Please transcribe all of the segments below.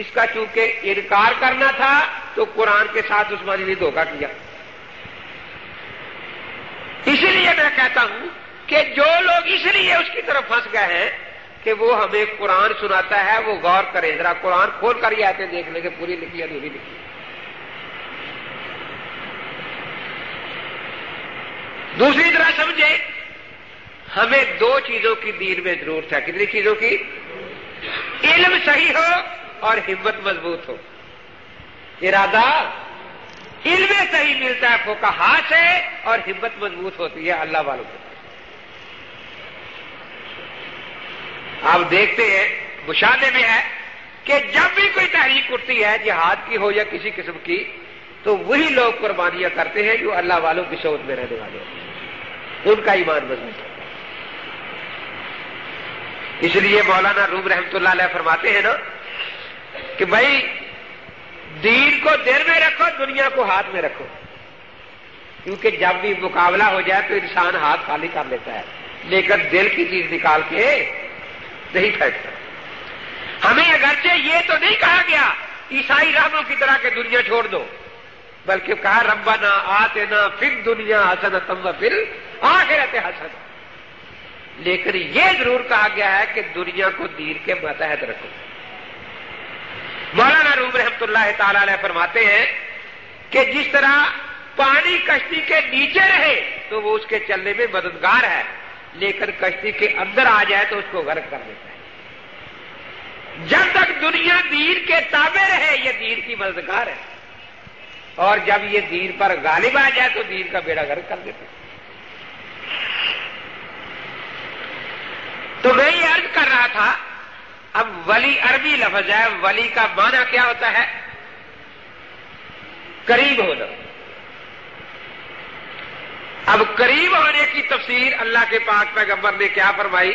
اس کا چونکہ انکار کرنا تھا تو قرآن کے ساتھ عثمانی نے دھوکہ کیا. اسی لیے میں کہتا ہوں کہ جو لوگ اس لیے اس کی طرف پھنس گئے ہیں کہ وہ ہمیں قرآن سناتا ہے، وہ غور کریں، ذرا قرآن کھول کر یہ آیتیں دیکھ لیں کہ پوری لکھی ادھوری لکھی. دوسری طرح سمجھے، ہمیں دو چیزوں کی دین میں ضرورت ہے. کتنی چیزوں کی؟ علم صحیح ہو اور ہمت مضبوط ہو. ارادہ علم صحیح ملتا ہے فقہا سے اور ہمت مضبوط ہوتی ہے اللہ والوں سے. آپ دیکھتے ہیں مشاہدے میں ہے کہ جب بھی کوئی تحریک اٹھتی ہے جہاد کی ہو یا کسی قسم کی، تو وہی لوگ قربانیاں کرتے ہیں جو اللہ والوں کی صحبت میں رہنے والے ہیں، ان کا ایمان مضبوط ہے. اس لیے مولانا روم رحمۃ اللہ علیہ فرماتے ہیں نا کہ بھائی دین کو دل میں رکھو، دنیا کو ہاتھ میں رکھو، کیونکہ جب بھی مقابلہ ہو جائے تو انسان ہاتھ خالی کر لیتا ہے لیکن دل کی چیز نکال کے نہیں پھینکتا. ہمیں اگرچہ یہ تو نہیں کہا گیا عیسائی رحموں کی طرح کہ دنیا چھوڑ دو، بلکہ کہا ربنا آتنا فی الدنیا حسنۃ وفی الآخرۃ حسنۃ. لیکن یہ ضرور کہا گیا ہے کہ دنیا کو دین کے ماتحت رکھو. مولانا روم رحمۃ اللہ تعالی علیہ فرماتے ہیں کہ جس طرح پانی کشتی کے نیچے رہے تو وہ اس کے چلنے میں مددگار ہے، لیکن کشتی کے اندر آ جائے تو اس کو غرق کر دیتا ہے. جب تک دنیا دین کے تابع رہے یہ دین کی مددگار ہے، اور جب یہ دین پر غالب آ جائے تو دین کا بیڑا غرق کر دیتا ہے. تو میں یہ عرض کر رہا تھا، اب ولی عربی لفظ ہے، ولی کا معنی کیا ہوتا ہے؟ قریب ہونا. اب قریب ہونے کی تفسیر اللہ کے پاک پیغمبر نے کیا فرمائی؟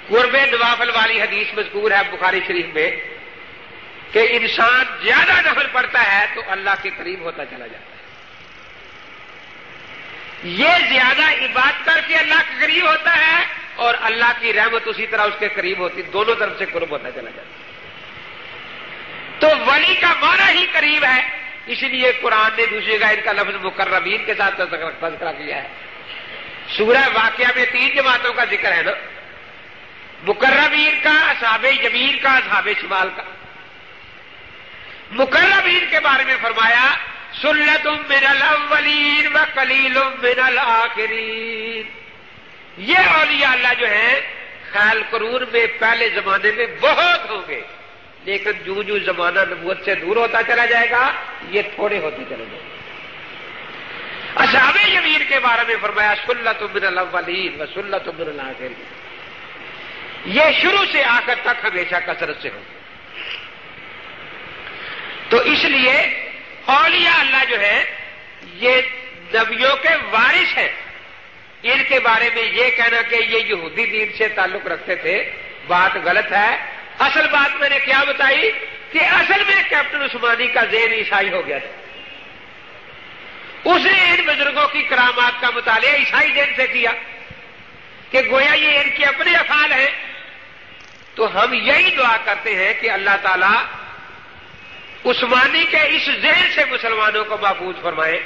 قرب نوافل والی حدیث مذکور ہے بخاری شریف میں کہ انسان زیادہ نفل پڑتا ہے تو اللہ کے قریب ہوتا چلا جاتا ہے. یہ زیادہ عبادت کر کے اللہ کے قریب ہوتا ہے اور اللہ کی رحمت اسی طرح اس کے قریب ہوتی، دونوں طرف سے قرب ہوتا چلا جاتا ہے. تو ولی کا معنی ہی قریب ہے. اس لیے قرآن نے دوسری جگہ ان کا لفظ مقربین کے ساتھ تذکرہ کیا ہے. سورہ واقعہ میں 3 جماعتوں کا ذکر ہے نا، مقربین کا، اصحاب یمین کا، اصحاب شمال کا. مقربین کے بارے میں فرمایا سلۃ من الاولین وقلیل من الآخرین. یہ اولیاء اللہ جو ہیں خیال قرون میں پہلے زمانے میں بہت ہوں گے، لیکن جو جو زمانہ نبوت سے دور ہوتا چلا جائے گا یہ تھوڑے ہوتے چلے جائیں گے. اصحاب یمین کے بارے میں فرمایا سلۃ من الاولین وسلۃ من الآخرین. یہ شروع سے آخر تک ہمیشہ کثرت سے ہوگی. تو اس لیے اولیاء اللہ جو ہے یہ نبیوں کے وارث ہیں. ان کے بارے میں یہ کہنا کہ یہ یہودی دین سے تعلق رکھتے تھے بات غلط ہے. اصل بات میں نے کیا بتائی کہ اصل میں کیپٹن عثمانی کا ذہن عیسائی ہو گیا تھا. اس نے ان بزرگوں کی کرامات کا مطالعہ عیسائی ذہن سے کیا کہ گویا یہ ان کے اپنے افعال ہیں. تو ہم یہی دعا کرتے ہیں کہ اللہ تعالیٰ عثمانی کے اس ذہن سے مسلمانوں کو محفوظ فرمائے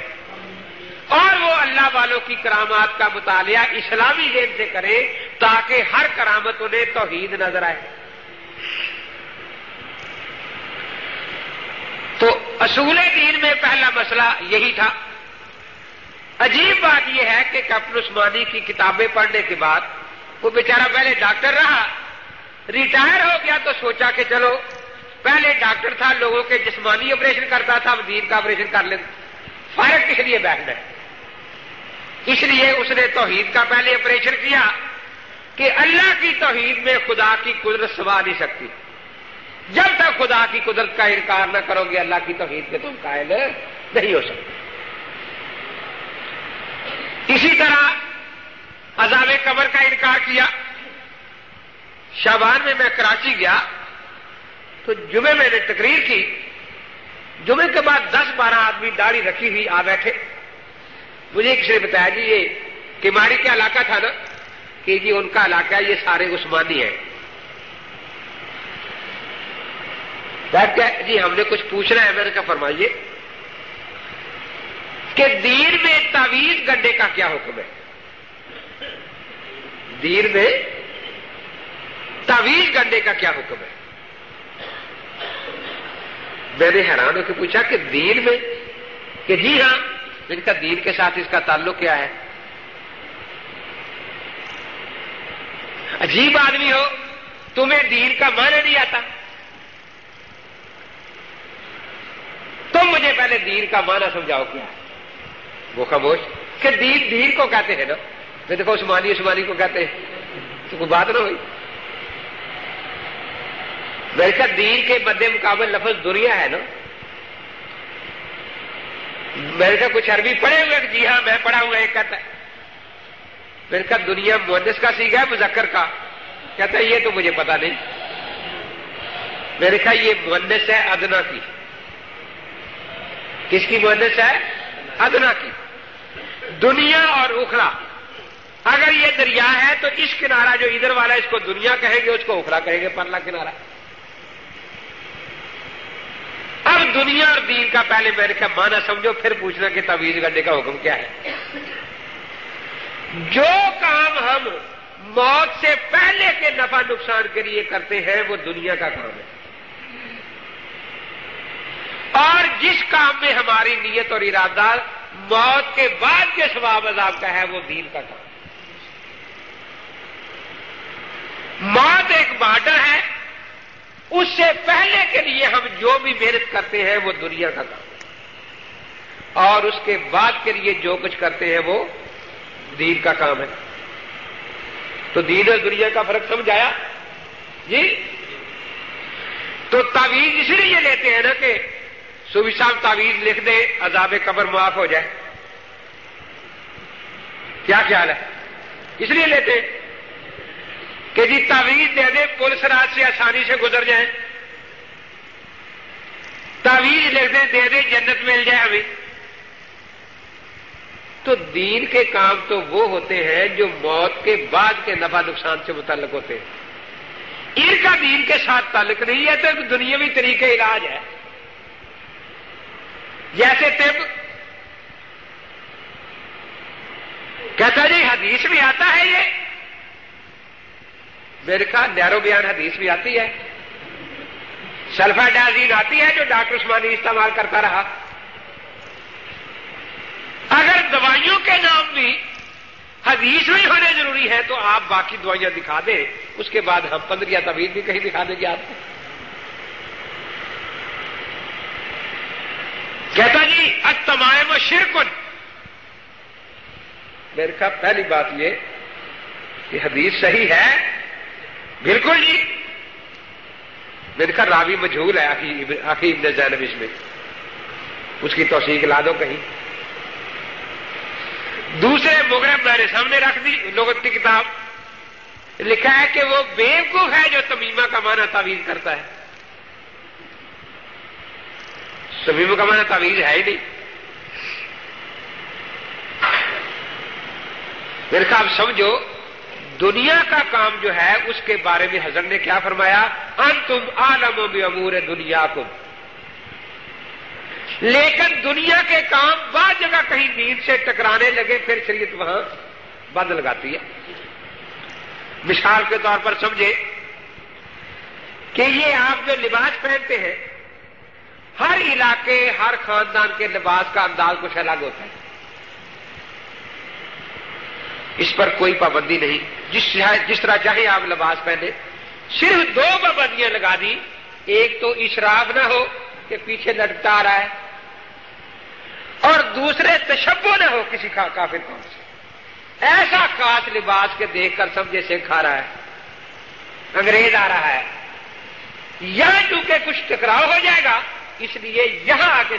اور وہ اللہ والوں کی کرامات کا مطالعہ اسلامی ذہن سے کرے تاکہ ہر کرامت انہیں توحید نظر آئے. تو اصول دین میں پہلا مسئلہ یہی تھا. عجیب بات یہ ہے کہ کیپٹن عثمانی کی کتابیں پڑھنے کے بعد وہ بیچارہ پہلے ڈاکٹر رہا، ریٹائر ہو گیا تو سوچا کہ چلو پہلے ڈاکٹر تھا، لوگوں کے جسمانی آپریشن کرتا تھا، اب دین کا آپریشن کر لیتا. فارغ کس لیے بیٹھنا ہے؟ اس لیے اس نے توحید کا پہلے آپریشن کیا کہ اللہ کی توحید میں خدا کی قدرت سما نہیں سکتی. جب تک خدا کی قدرت کا انکار نہ کرو گے اللہ کی توحید کے تم قائل نہیں ہو سکتے. اسی طرح عذاب قبر کا انکار کیا. شعبان میں کراچی گیا تو جمعے میں نے تقریر کی. جمعے کے بعد 10-12 آدمی داڑھی رکھی ہوئی آ بیٹھے. مجھے کسی نے بتایا جی یہ کماری کا علاقہ تھا نا کہ جی ان کا علاقہ یہ سارے عثمانی ہیں. بیٹھ کے جی ہم نے کچھ پوچھنا ہے. میں نے کہا فرمائیے کہ دین میں تعویذ گڈے کا کیا حکم ہے؟ دین میں تعویذ گڈے کا کیا حکم ہے؟ میں نے حیران ہو کے پوچھا کہ دین میں؟ کہ جی ہاں. ان کا دین کے ساتھ اس کا تعلق کیا ہے؟ عجیب آدمی ہو, تمہیں دین کا معنی نہیں آتا. تم مجھے پہلے دین کا معنی سمجھاؤ کیا ہے. وہ خاموش کہ دین کو کہتے ہیں نا. میں دیکھو عثمانی کو کہتے ہیں, تو کوئی بات نہ ہوئی. میں کہا دین کے مد مقابل لفظ دنیا ہے نا. میں نے کہا کچھ عربی پڑھے ہوئے؟ جی ہاں میں پڑھا ہوا. ایک کہتا ہے. میں نے کہا دنیا مؤنث کا صیغہ ہے مذکر کا؟ کہتا ہے یہ تو مجھے پتا نہیں. میں نے کہا یہ مؤنث ہے ادنا کی. کس کی مؤنث ہے؟ ادنا کی. دنیا اور اخرا, اگر یہ دریا ہے تو اس کنارہ جو ادھر والا اس کو دنیا کہیں گے, اس کو اخرا کہیں گے, پرلا کنارہ. اب دنیا اور دین کا پہلے میں نے کہا معنی سمجھو, پھر پوچھنا کہ تعویذ گڈے کا حکم کیا ہے. جو کام ہم موت سے پہلے کے نفع نقصان کے لیے کرتے ہیں وہ دنیا کا کام ہے, اور جس کام میں ہماری نیت اور ارادہ موت کے بعد کے ثواب عذاب کا ہے وہ دین کا کام. موت ایک بارڈر ہے, اس سے پہلے کے لیے ہم جو بھی محنت کرتے ہیں وہ دنیا کا کام, اور اس کے بعد کے لیے جو کچھ کرتے ہیں وہ دین کا کام ہے. تو دین اور دنیا کا فرق سمجھ آیا جی. تو تعویذ اس لیے لیتے ہیں نا کہ صوفی صاحب تعویذ لکھ دے عذاب قبر معاف ہو جائے. کیا خیال ہے؟ اس لیے لیتے ہیں کہ جی تعویذ دے دے پل صراط سے آسانی سے گزر جائیں. تعویذ لکھ دے دے دے جنت مل جائے ہمیں. تو دین کے کام تو وہ ہوتے ہیں جو موت کے بعد کے نفع نقصان سے متعلق ہوتے ہیں. ان کا دین کے ساتھ تعلق نہیں ہے, تو ایک دنیاوی طریقے علاج ہے. جیسے طب کہتا جی حدیث بھی آتا ہے, یہ میرے خیال نیرو بیان حدیث بھی آتی ہے. سلفاڈازین آتی ہے جو ڈاکٹر عثمانی استعمال کرتا رہا. اگر دوائیوں کے نام بھی حدیث میں ہونے ضروری ہے تو آپ باقی دوائیاں دکھا دیں, اس کے بعد ہم 15 تعویذ بھی کہیں دکھا دیں گے آپ کو. کہتا جی التمائم شرکن. میرے خیال پہلی بات یہ کہ حدیث صحیح ہے بالکل جی. میرے خیال راوی مجہول ہے آخی ابن زینب, اس میں اس کی توثیق لا دو کہیں. دوسرے مغرب میرے سامنے رکھ دی, لغت کی کتاب, لکھا ہے کہ وہ بیوقوف ہے جو تمیمہ کا معنی تعویذ کرتا ہے. تمیمہ کا معنی تعویذ ہے ہی نہیں. میرے خیال سمجھو دنیا کا کام جو ہے اس کے بارے میں حضرت نے کیا فرمایا, انتم عالم بامور دنیاکم. لیکن دنیا کے کام بعض جگہ کہیں دین سے ٹکرانے لگے, پھر شریعت وہاں بند لگاتی ہے. مثال کے طور پر سمجھے کہ یہ آپ جو لباس پہنتے ہیں, ہر علاقے ہر خاندان کے لباس کا انداز کچھ الگ ہوتا ہے. اس پر کوئی پابندی نہیں, جس طرح چاہے آپ لباس پہنے. صرف 2 پابندیاں لگا دی. ایک تو اسراف نہ ہو کہ پیچھے لٹکتا آ رہا ہے, اور دوسرے تشبہ نہ ہو کسی کافر قوم سے. ایسا خاص لباس کے دیکھ کر سمجھے سکھ آ رہا ہے, انگریز آ رہا ہے. یہاں چونکہ کچھ ٹکراؤ ہو جائے گا, اس لیے یہاں آ کے